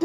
I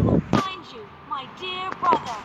will find you, my dear brother.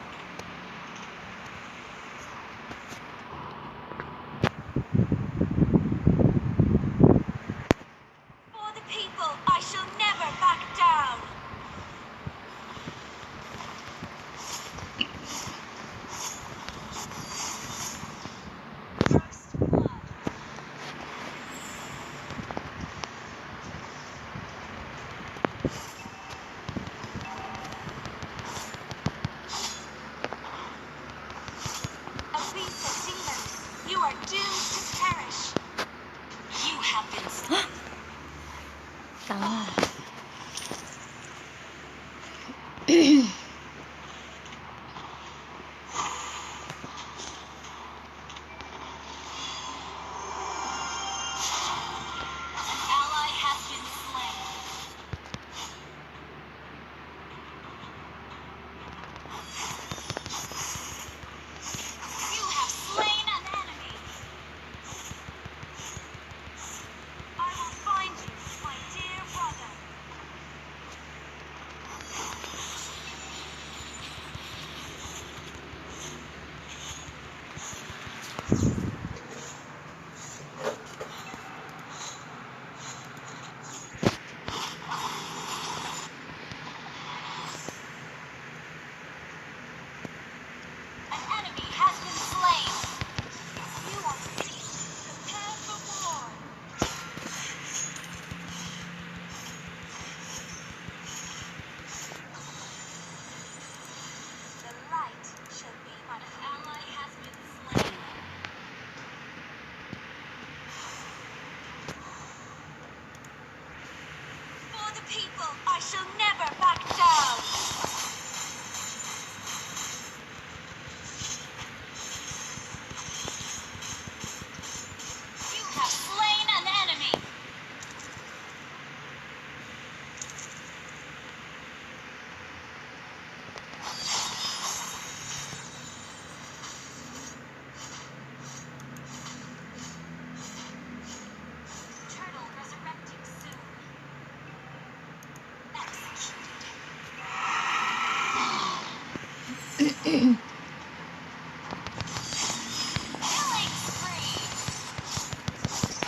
spree!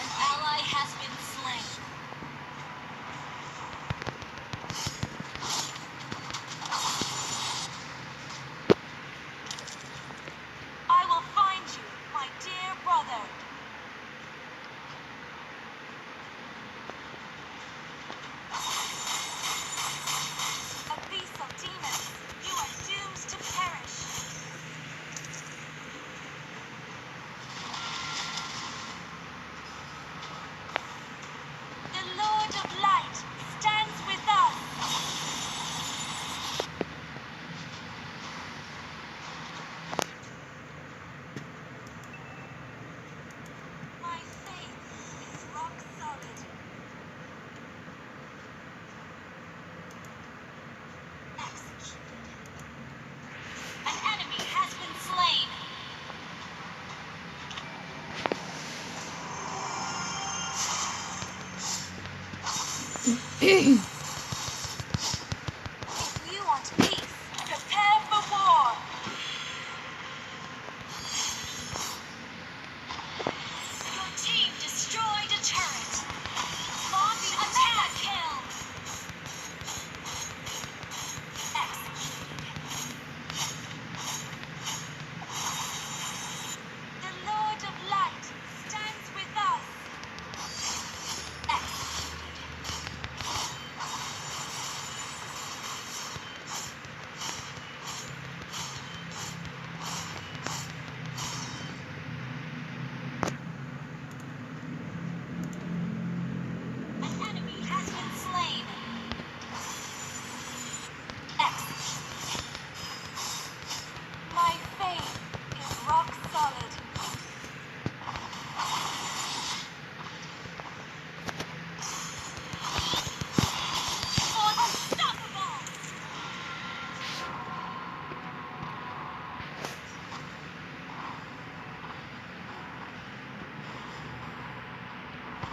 An ally has been slain. I will find you, my dear brother. A beast of demons, you are doomed to perish. The Lord of Light stands with us. My faith is rock solid. Executed. An enemy has been slain. If you want peace, prepare for war. Your team destroyed a turret. Launch attack kill. Executed. The Lord of Light stands with us. Executed. An enemy has been slain. Executed. My faith is rock solid. Unstoppable!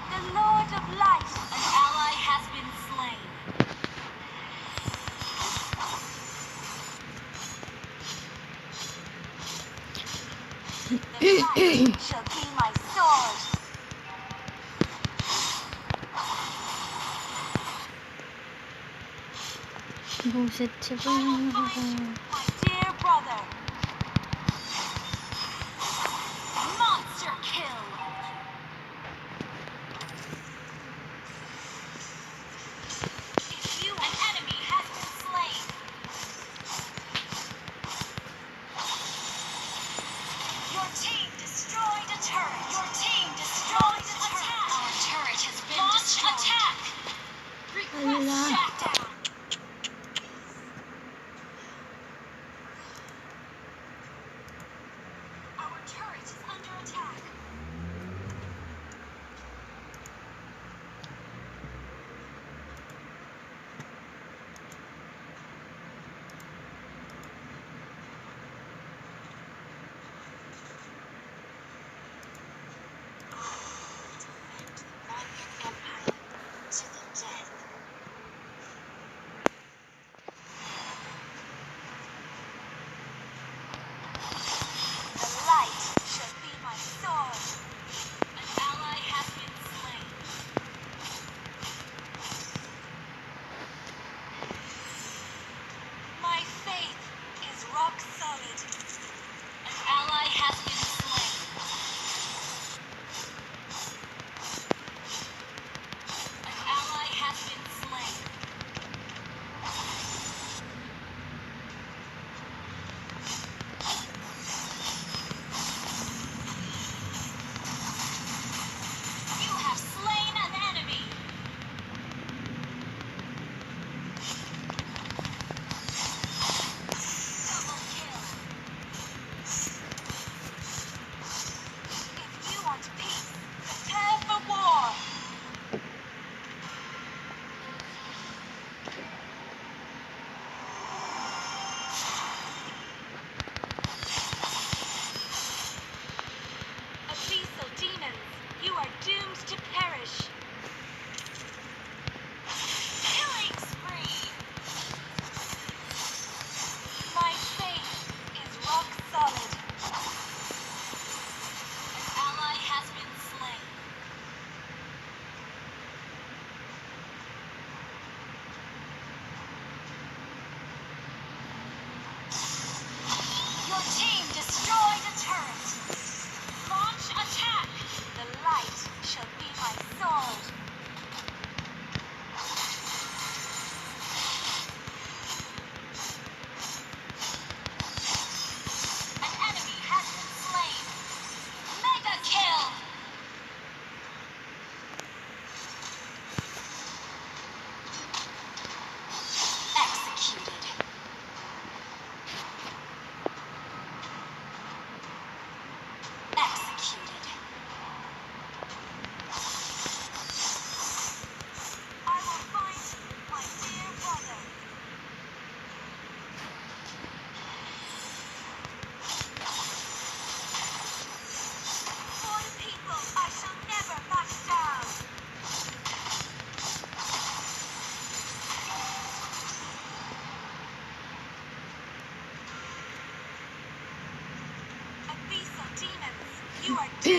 The Lord of Light, an ally has been slain. The light shall be my sword. buset I will find you, my dear brother. Monster kill. An enemy has been slain. Your team destroyed a turret. Your team destroyed a turret. Our turret has been destroyed. Attack. Request Ala. shutdown.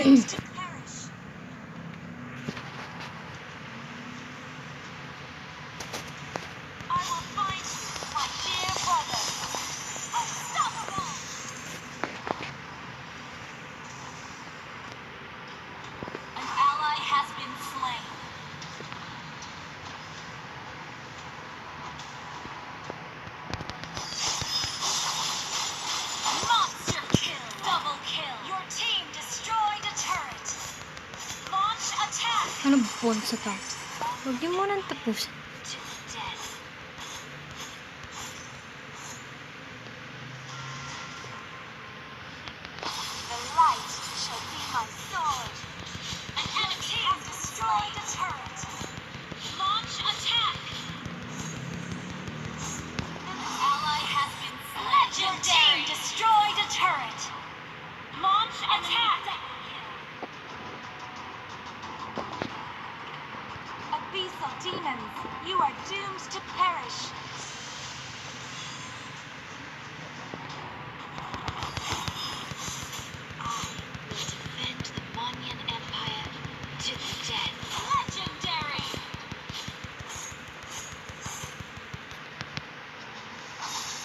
doomed to perish. I will find you, my dear brother. Unstoppable! An ally has been slain. Monster kill! Double kill! Your team destroyed a turret. Launch attack! Ano bon sa ta? Huwag niyo munang tapusin. To the death. The light shall be my sword. An enemy has destroyed a turret. Launch attack. An ally has been slain. Your team destroyed a turret. Launch attack. Abyssal demons, you are doomed to perish. I will defend the Monyan Empire to the death. Legendary!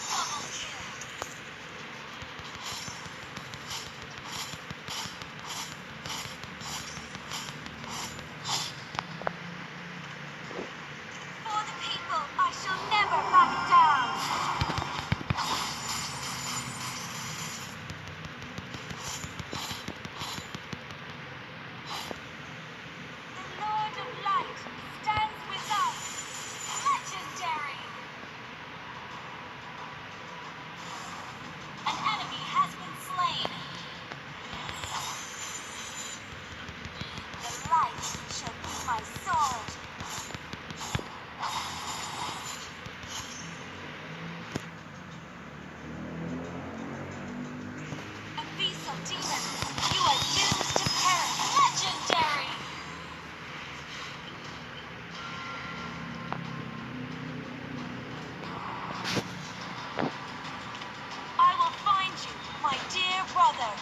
Double kill. For the people, I shall never back down. The Lord of Light stands with us. Legendary! An enemy has been slain. The light shall be my sword. Abyssal demons, you are doomed to perish. Legendary! I will find you, my dear brother.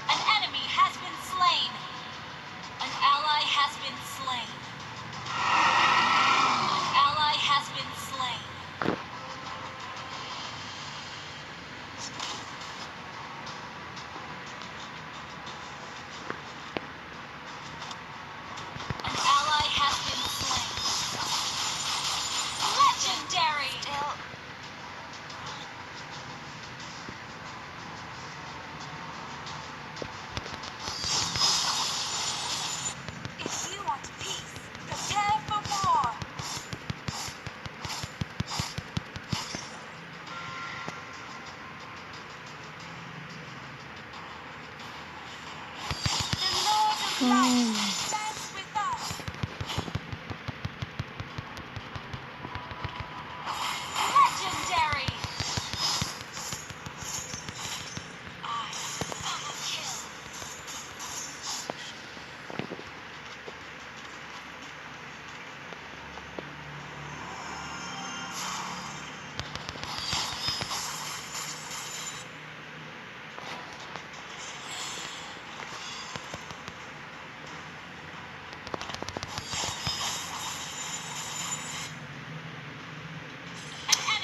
An enemy has been slain. An ally has been slain. An ally has been slain. An ally has been slain. Legendary! If you want peace, prepare for war. The Lord of Light stands with us. Legendary! I double kill.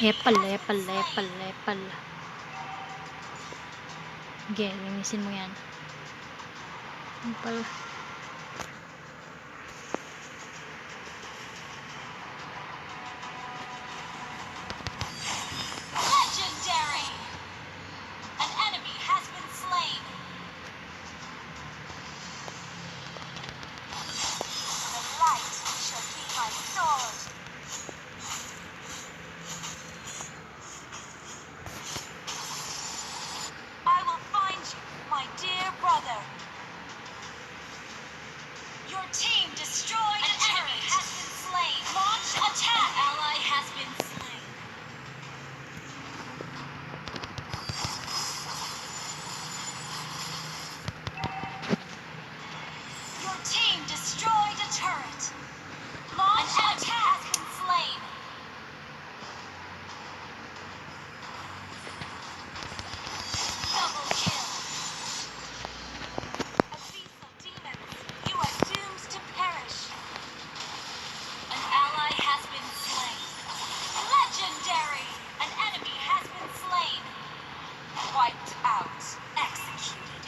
Epal. Okay, linisin mo yan. Epal. Legendary! An enemy has been slain. The light shall be my sword. I will find you, my dear brother. out. Executed.